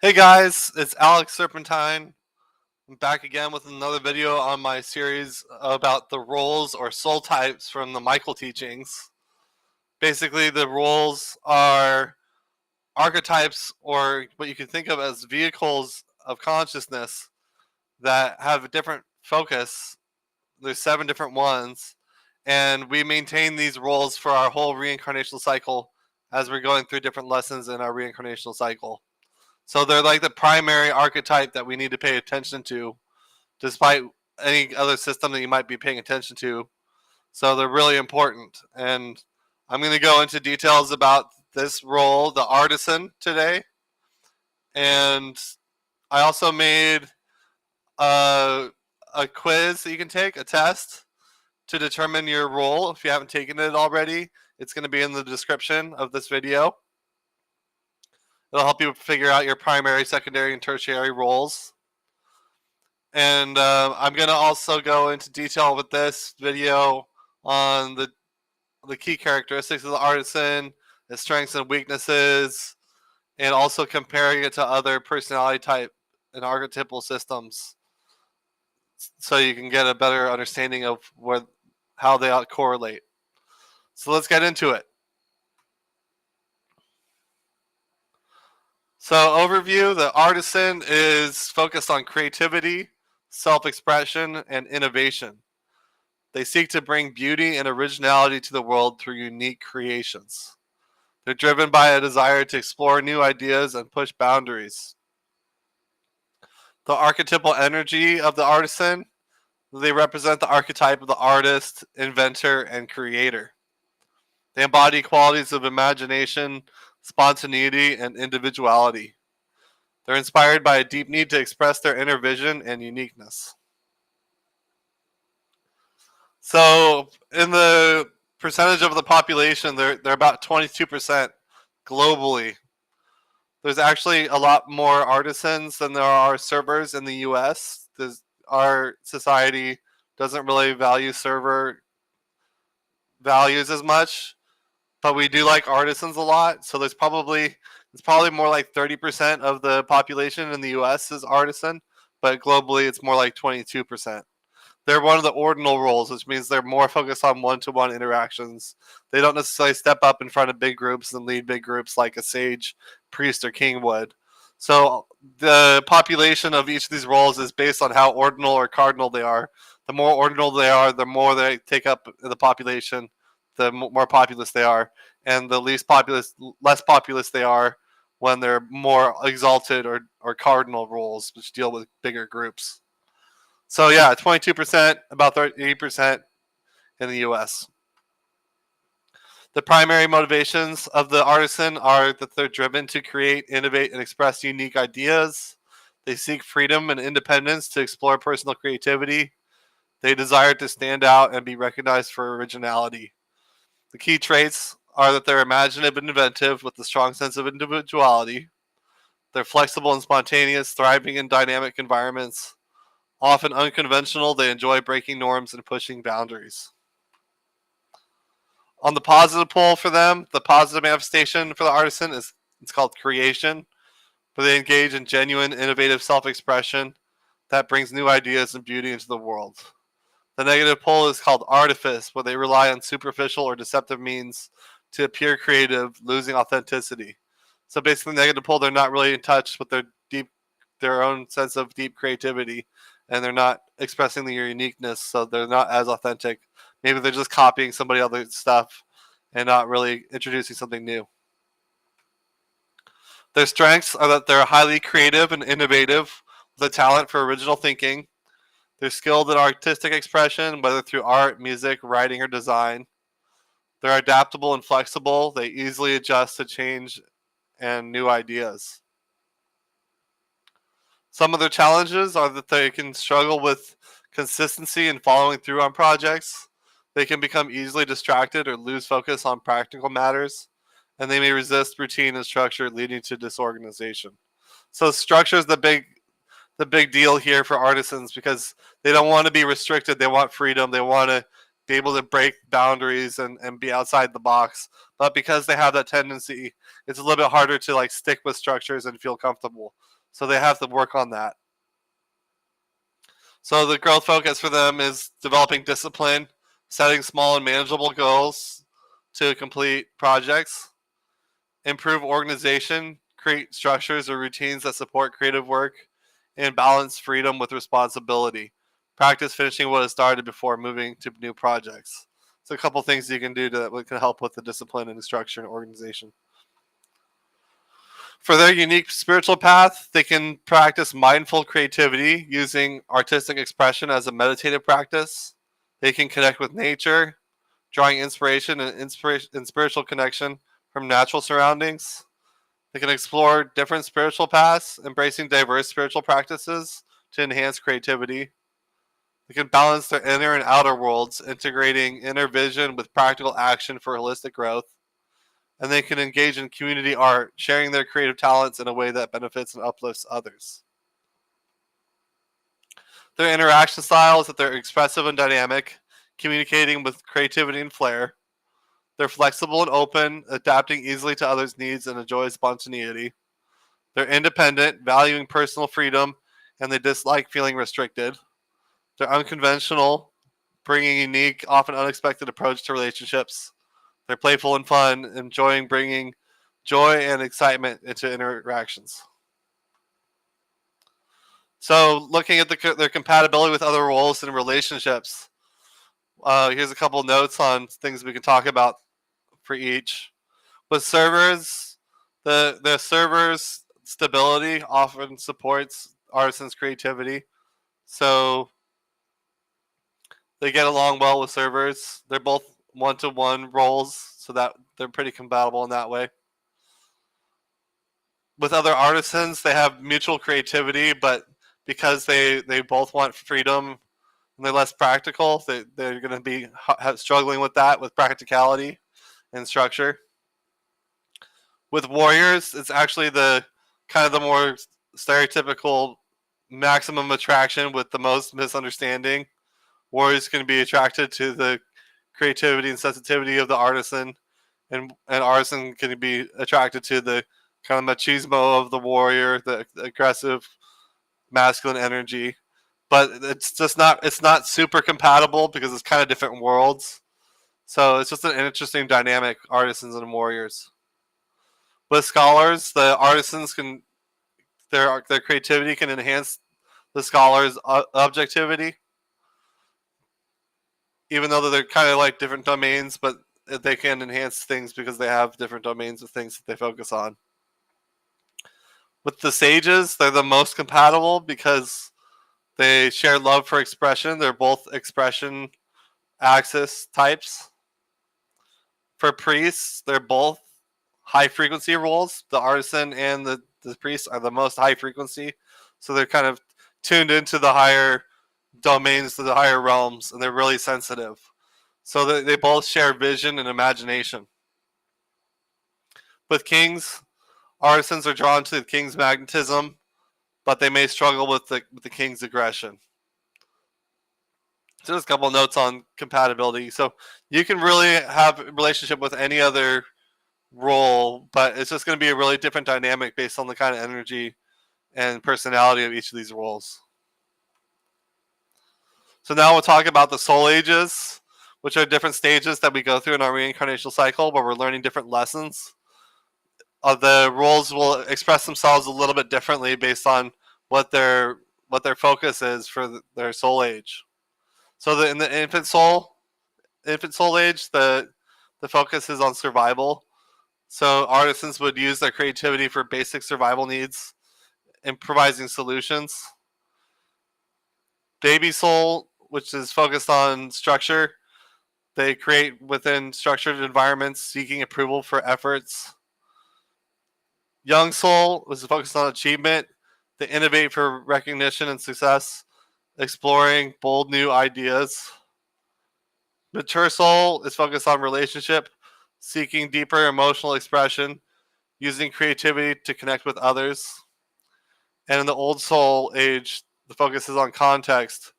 Hey guys, it's Alex Serpentine. I'm back again with another video on my series about the roles or soul types from the Michael teachings. Basically, the roles are archetypes, or what you can think of as vehicles of consciousness that have a different focus. There's 7 different ones, and we maintain these roles for our whole reincarnational cycle as we're going through different lessons in our reincarnational cycle. So they're like the primary archetype that we need to pay attention to, despite any other system that you might be paying attention to. So they're really important. And I'm going to go into details about this role, the artisan, today. And I also made a, a quiz that you can take, a test to determine your role. If you haven't taken it already, it's going to be in the description of this video. It'll help you figure out your primary, secondary, and tertiary roles. And I'm going to also go into detail with this video on the key characteristics of the artisan, its strengths and weaknesses, and also comparing it to other personality type and archetypal systems, so you can get a better understanding of how they correlate. So let's get into it. So overview: the artisan is focused on creativity, self-expression, and innovation. They seek to bring beauty and originality to the world through unique creations. They're driven by a desire to explore new ideas and push boundaries. The archetypal energy of the artisan: they represent the archetype of the artist, inventor, and creator. They embody qualities of imagination, spontaneity, and individuality. They're inspired by a deep need to express their inner vision and uniqueness. So, in the percentage of the population, they're about 22% globally. There's actually a lot more artisans than there are servers in the US. Our society doesn't really value server values as much, but we do like artisans a lot. So it's probably more like 30% of the population in the US is artisan, but globally it's more like 22%. They're one of the ordinal roles, which means they're more focused on one-to-one interactions. They don't necessarily step up in front of big groups and lead big groups like a sage, priest, or king would. So the population of each of these roles is based on how ordinal or cardinal they are. The more ordinal they are, the more they take up the population, the more populous they are, and the less populous they are when they're more exalted or cardinal roles, which deal with bigger groups. So yeah, 22%, about 30% in the U.S. The primary motivations of the artisan are that they're driven to create, innovate, and express unique ideas. They seek freedom and independence to explore personal creativity. They desire to stand out and be recognized for originality. The key traits are that they're imaginative and inventive with a strong sense of individuality. They're flexible and spontaneous, thriving in dynamic environments. Often unconventional, they enjoy breaking norms and pushing boundaries. On the positive pole for them, the positive manifestation for the artisan is it's called creation, where they engage in genuine, innovative self-expression that brings new ideas and beauty into the world. The negative pole is called artifice, where they rely on superficial or deceptive means to appear creative, losing authenticity. So basically, the negative pole, they're not really in touch with their own sense of deep creativity, and they're not expressing their uniqueness, so they're not as authentic. Maybe they're just copying somebody else's stuff and not really introducing something new. Their strengths are that they're highly creative and innovative with a talent for original thinking. They're skilled in artistic expression, whether through art, music, writing, or design. They're adaptable and flexible. They easily adjust to change and new ideas. Some of their challenges are that they can struggle with consistency and following through on projects. They can become easily distracted or lose focus on practical matters, and they may resist routine and structure, leading to disorganization. So structure is the big deal here for artisans, because they don't want to be restricted. They want freedom. They want to be able to break boundaries and be outside the box. But because they have that tendency, it's a little bit harder to like stick with structures and feel comfortable. So they have to work on that. So the growth focus for them is developing discipline, setting small and manageable goals to complete projects, improve organization, create structures or routines that support creative work, and balance freedom with responsibility. Practice finishing what is started before moving to new projects. So a couple things you can do that can help with the discipline and structure and organization. For their unique spiritual path, they can practice mindful creativity using artistic expression as a meditative practice. They can connect with nature, drawing inspiration and spiritual connection from natural surroundings. They can explore different spiritual paths, embracing diverse spiritual practices to enhance creativity. They can balance their inner and outer worlds, integrating inner vision with practical action for holistic growth. And they can engage in community art, sharing their creative talents in a way that benefits and uplifts others. Their interaction style is that they're expressive and dynamic, communicating with creativity and flair. They're flexible and open, adapting easily to others' needs and enjoy spontaneity. They're independent, valuing personal freedom, and they dislike feeling restricted. They're unconventional, bringing a unique, often unexpected approach to relationships. They're playful and fun, enjoying bringing joy and excitement into interactions. So, looking at their compatibility with other roles and relationships, here's a couple notes on things we can talk about for each. With servers, the server's stability often supports artisans' creativity. So they get along well with servers. They're both one-to-one roles, so that they're pretty compatible in that way. With other artisans, they have mutual creativity, but because they both want freedom and they're less practical, they're going to be struggling with that, with practicality and structure. With warriors, it's actually the kind of the more stereotypical maximum attraction with the most misunderstanding. Warriors can be attracted to the creativity and sensitivity of the artisan, and artisan can be attracted to the kind of machismo of the warrior, the aggressive masculine energy. But it's not super compatible because it's kind of different worlds. So it's just an interesting dynamic, artisans and warriors. With scholars, the artisans can their creativity can enhance the scholar's objectivity, even though they're kind of like different domains, but they can enhance things because they have different domains of things that they focus on. With the sages, they're the most compatible because they share love for expression. They're both expression axis types. For priests, they're both high frequency roles. The artisan and the priest are the most high frequency. So they're kind of tuned into the higher domains, to the higher realms, and they're really sensitive. So they both share vision and imagination. With kings, artisans are drawn to the king's magnetism, but they may struggle with the king's aggression. So just a couple of notes on compatibility. So you can really have a relationship with any other role, but it's just going to be a really different dynamic based on the kind of energy and personality of each of these roles. So now we'll talk about the soul ages, which are different stages that we go through in our reincarnational cycle where we're learning different lessons. The roles will express themselves a little bit differently based on what their focus is for their soul age. So in the infant soul age, the focus is on survival. So artisans would use their creativity for basic survival needs, improvising solutions. Baby soul, which is focused on structure, they create within structured environments, seeking approval for efforts. Young soul was focused on achievement. They innovate for recognition and success, exploring bold new ideas. Mature soul is focused on relationship, seeking deeper emotional expression, using creativity to connect with others. And in the old soul age, the focus is on context,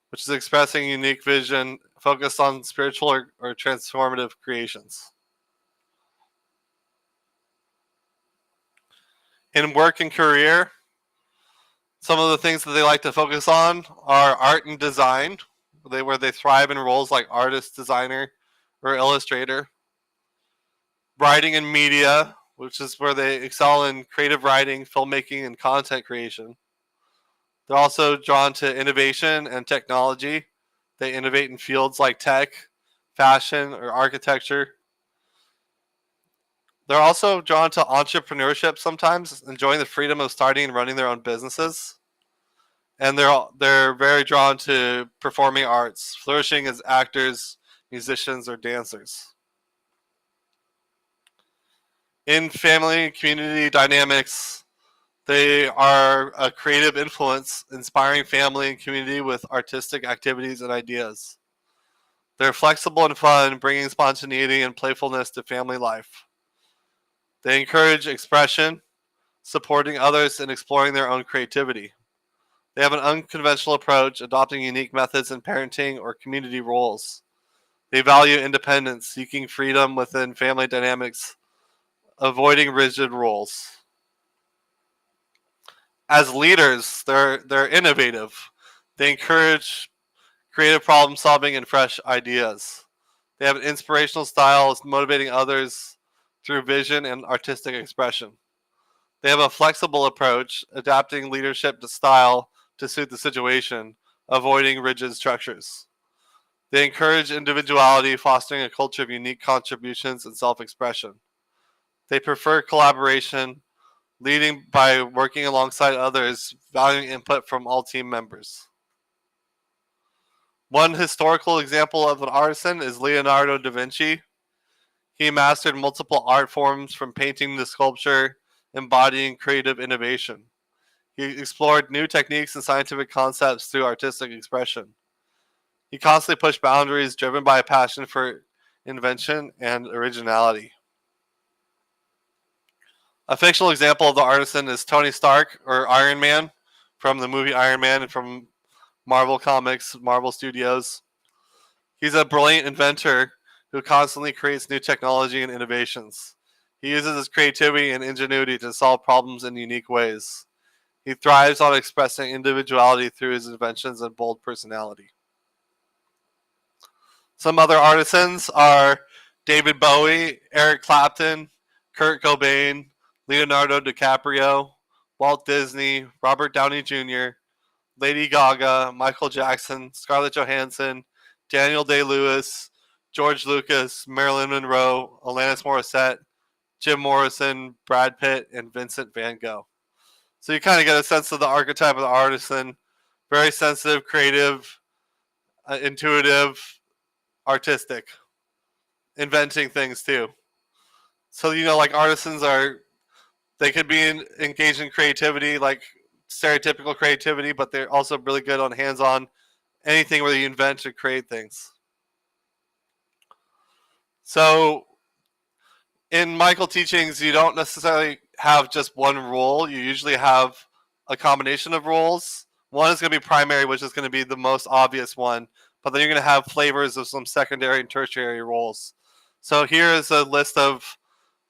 which is expressing unique vision focused on spiritual or transformative creations. In work and career, some of the things that they like to focus on are art and design, where they thrive in roles like artist, designer, or illustrator. Writing and media, which is where they excel in creative writing, filmmaking, and content creation. They're also drawn to innovation and technology. They innovate in fields like tech, fashion, or architecture. They're also drawn to entrepreneurship sometimes, enjoying the freedom of starting and running their own businesses. And they're very drawn to performing arts, flourishing as actors, musicians, or dancers. In family and community dynamics, they are a creative influence, inspiring family and community with artistic activities and ideas. They're flexible and fun, bringing spontaneity and playfulness to family life. They encourage expression, supporting others and exploring their own creativity. They have an unconventional approach, adopting unique methods in parenting or community roles. They value independence, seeking freedom within family dynamics, avoiding rigid roles. As leaders, they're innovative. They encourage creative problem solving and fresh ideas. They have an inspirational style, motivating others through vision and artistic expression. They have a flexible approach, adapting leadership to style to suit the situation, avoiding rigid structures. They encourage individuality, fostering a culture of unique contributions and self expression. They prefer collaboration, leading by working alongside others, valuing input from all team members. One historical example of an artisan is Leonardo da Vinci. He mastered multiple art forms from painting to sculpture, embodying creative innovation. He explored new techniques and scientific concepts through artistic expression. He constantly pushed boundaries, driven by a passion for invention and originality. A fictional example of the artisan is Tony Stark, or Iron Man, from the movie Iron Man and from Marvel Comics, Marvel Studios. He's a brilliant inventor who constantly creates new technology and innovations. He uses his creativity and ingenuity to solve problems in unique ways. He thrives on expressing individuality through his inventions and bold personality. Some other artisans are David Bowie, Eric Clapton, Kurt Cobain, Leonardo DiCaprio, Walt Disney, Robert Downey Jr., Lady Gaga, Michael Jackson, Scarlett Johansson, Daniel Day-Lewis, George Lucas, Marilyn Monroe, Alanis Morissette, Jim Morrison, Brad Pitt, and Vincent van Gogh. So you kind of get a sense of the archetype of the artisan. Very sensitive, creative, intuitive, artistic, inventing things too. So like artisans they could be engaged in creativity, like stereotypical creativity, but they're also really good on hands-on anything where you invent or create things. So in Michael teachings, you don't necessarily have just one role. You usually have a combination of roles. One is going to be primary, which is going to be the most obvious one, but then you're going to have flavors of some secondary and tertiary roles. So here is a list of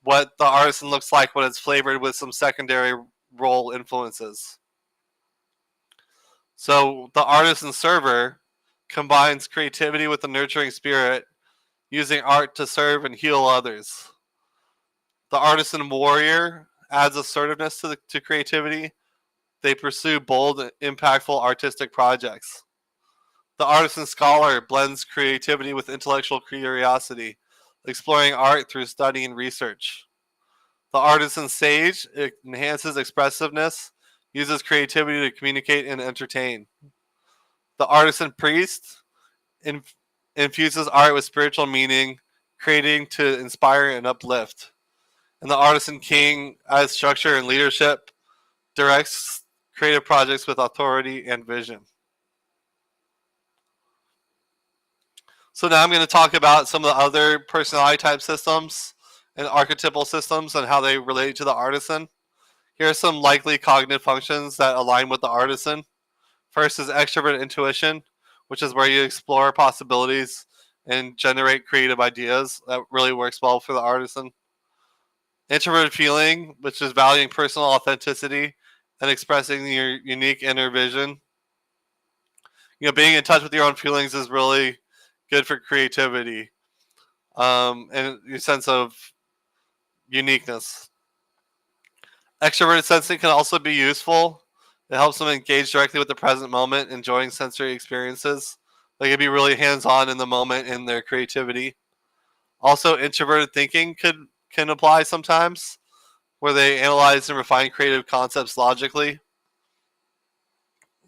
what the artisan looks like when it's flavored with some secondary role influences. So the artisan server combines creativity with a nurturing spirit, using art to serve and heal others. The artisan warrior adds assertiveness to creativity. They pursue bold, impactful artistic projects. The artisan scholar blends creativity with intellectual curiosity, exploring art through study and research. The artisan sage enhances expressiveness, uses creativity to communicate and entertain. The artisan priest infuses art with spiritual meaning, creating to inspire and uplift. And the artisan king adds structure and leadership, directs creative projects with authority and vision. So now I'm going to talk about some of the other personality type systems and archetypal systems and how they relate to the artisan. Here are some likely cognitive functions that align with the artisan. First is extrovert intuition, which is where you explore possibilities and generate creative ideas. That really works well for the artisan. Introverted feeling, which is valuing personal authenticity and expressing your unique inner vision. Being in touch with your own feelings is really good for creativity, and your sense of uniqueness. Extroverted sensing can also be useful. It helps them engage directly with the present moment, enjoying sensory experiences. They can be really hands-on in the moment in their creativity. Also, introverted thinking can apply sometimes, where they analyze and refine creative concepts logically.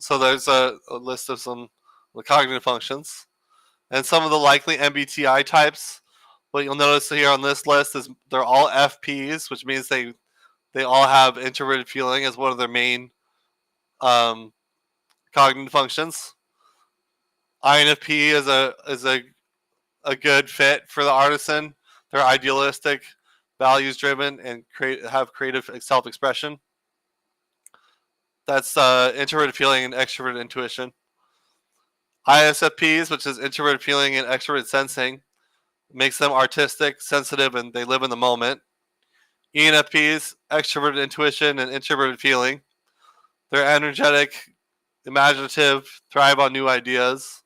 So there's a list of some cognitive functions. And some of the likely MBTI types, what you'll notice here on this list is they're all FPs, which means they all have introverted feeling as one of their main um, cognitive functions. INFP is a good fit for the artisan. They're idealistic, values driven, and have creative self expression. That's introverted feeling and extroverted intuition. ISFPs, which is introverted feeling and extroverted sensing, makes them artistic, sensitive, and they live in the moment. ENFPs, extroverted intuition and introverted feeling. They're energetic, imaginative, thrive on new ideas.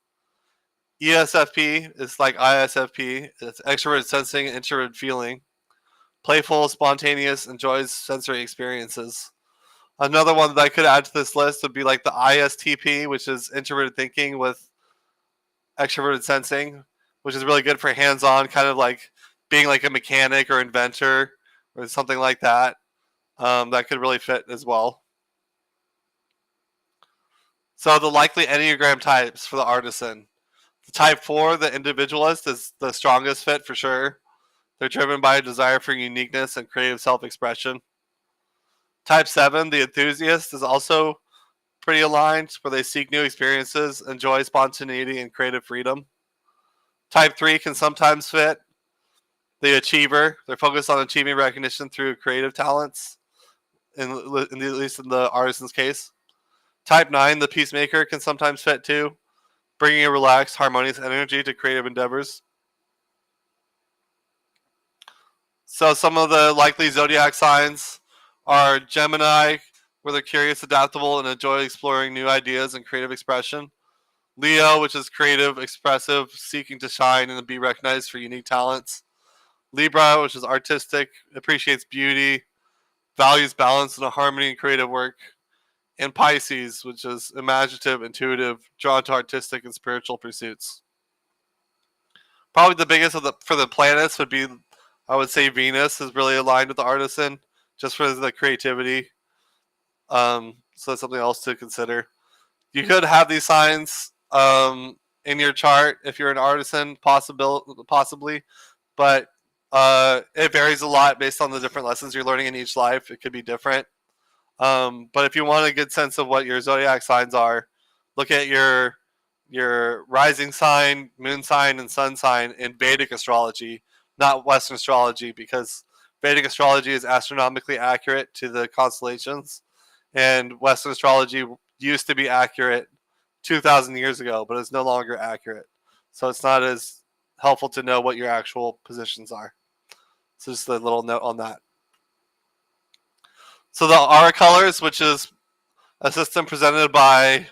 ESFP is like ISFP. It's extroverted sensing and introverted feeling. Playful, spontaneous, enjoys sensory experiences. Another one that I could add to this list would be like the ISTP, which is introverted thinking with extroverted sensing, which is really good for hands-on, kind of like being like a mechanic or inventor or something like that. That could really fit as well. So the likely Enneagram types for the artisan. The type 4, the individualist, is the strongest fit for sure. They're driven by a desire for uniqueness and creative self-expression. Type 7, the enthusiast, is also pretty aligned, where they seek new experiences, enjoy spontaneity and creative freedom. Type 3 can sometimes fit. The achiever, they're focused on achieving recognition through creative talents, at least in the artisan's case. Type 9, the peacemaker, can sometimes fit too, bringing a relaxed, harmonious energy to creative endeavors. So some of the likely zodiac signs are Gemini, where they're curious, adaptable, and enjoy exploring new ideas and creative expression. Leo, which is creative, expressive, seeking to shine and be recognized for unique talents. Libra, which is artistic, appreciates beauty, values balance and a harmony in creative work. And Pisces, which is imaginative, intuitive, drawn to artistic and spiritual pursuits. Probably the biggest for the planets would be, I would say, Venus is really aligned with the artisan, just for the creativity. So that's something else to consider. You could have these signs in your chart if you're an artisan, possibly, but it varies a lot based on the different lessons you're learning in each life. It could be different. But if you want a good sense of what your zodiac signs are, look at your rising sign, moon sign, and sun sign in Vedic astrology, not Western astrology, because Vedic astrology is astronomically accurate to the constellations, and Western astrology used to be accurate 2,000 years ago, but it's no longer accurate. So it's not as helpful to know what your actual positions are. So just a little note on that. So the aura colors, which is a system presented by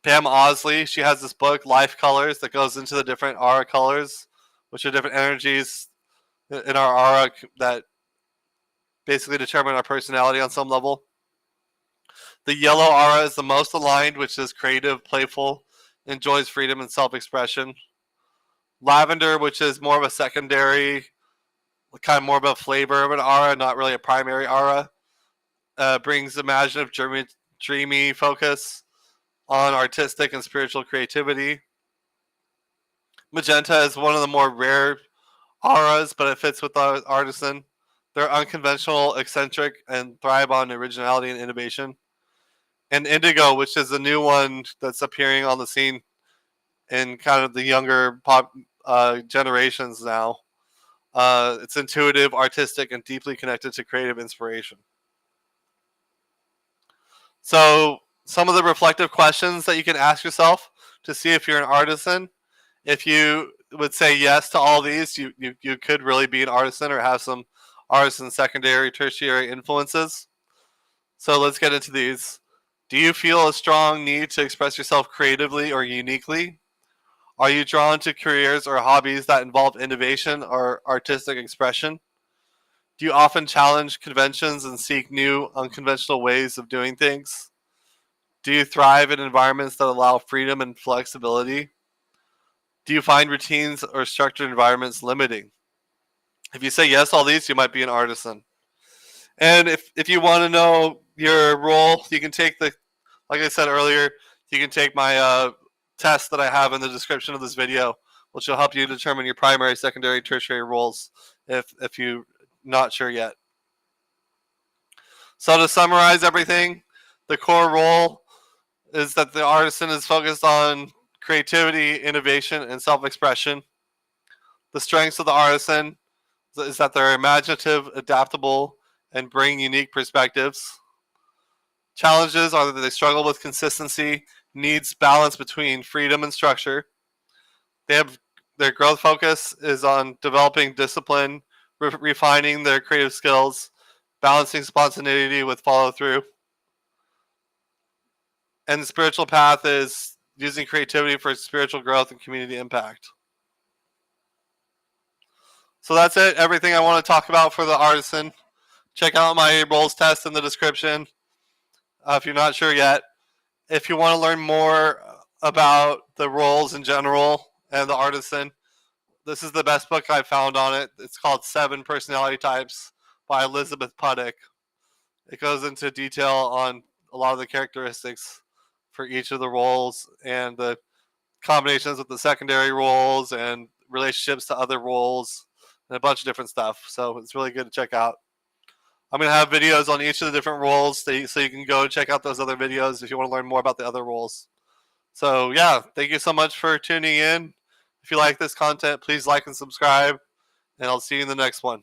Pam Osley. She has this book, Life Colors, that goes into the different aura colors, which are different energies in our aura that basically determine our personality on some level. The yellow aura is the most aligned, which is creative, playful, enjoys freedom and self-expression. Lavender, which is more of a secondary, kind of more of a flavor of an aura, not really a primary aura, brings imaginative, dreamy focus on artistic and spiritual creativity. Magenta is one of the more rare auras, but it fits with the artisan. They're unconventional, eccentric, and thrive on originality and innovation. And indigo, which is a new one that's appearing on the scene in kind of the younger pop generations now. It's intuitive, artistic, and deeply connected to creative inspiration. So some of the reflective questions that you can ask yourself to see if you're an artisan. If you would say yes to all these, you could really be an artisan or have some artisan secondary, tertiary influences. So let's get into these. Do you feel a strong need to express yourself creatively or uniquely? Are you drawn to careers or hobbies that involve innovation or artistic expression? Do you often challenge conventions and seek new, unconventional ways of doing things? Do you thrive in environments that allow freedom and flexibility? Do you find routines or structured environments limiting? If you say yes to all these, you might be an artisan. And if you want to know your role, you can take like I said earlier, you can take my test that I have in the description of this video, which will help you determine your primary, secondary, tertiary roles if you're not sure yet. So to summarize everything, the core role is that the artisan is focused on creativity, innovation, and self-expression. The strengths of the artisan is that they're imaginative, adaptable, and bring unique perspectives. Challenges are that they struggle with consistency, needs balance between freedom and structure. Their growth focus is on developing discipline, refining their creative skills, balancing spontaneity with follow through. And the spiritual path is using creativity for spiritual growth and community impact. So that's it. Everything I want to talk about for the artisan. Check out my roles test in the description if you're not sure yet. If you want to learn more about the roles in general and the artisan, this is the best book I've found on it. It's called 7 Personality Types by Elizabeth Puttick. It goes into detail on a lot of the characteristics for each of the roles and the combinations with the secondary roles and relationships to other roles and a bunch of different stuff. So it's really good to check out. I'm going to have videos on each of the different roles so you can go check out those other videos if you want to learn more about the other roles. So yeah, thank you so much for tuning in. If you like this content, please like and subscribe, and I'll see you in the next one.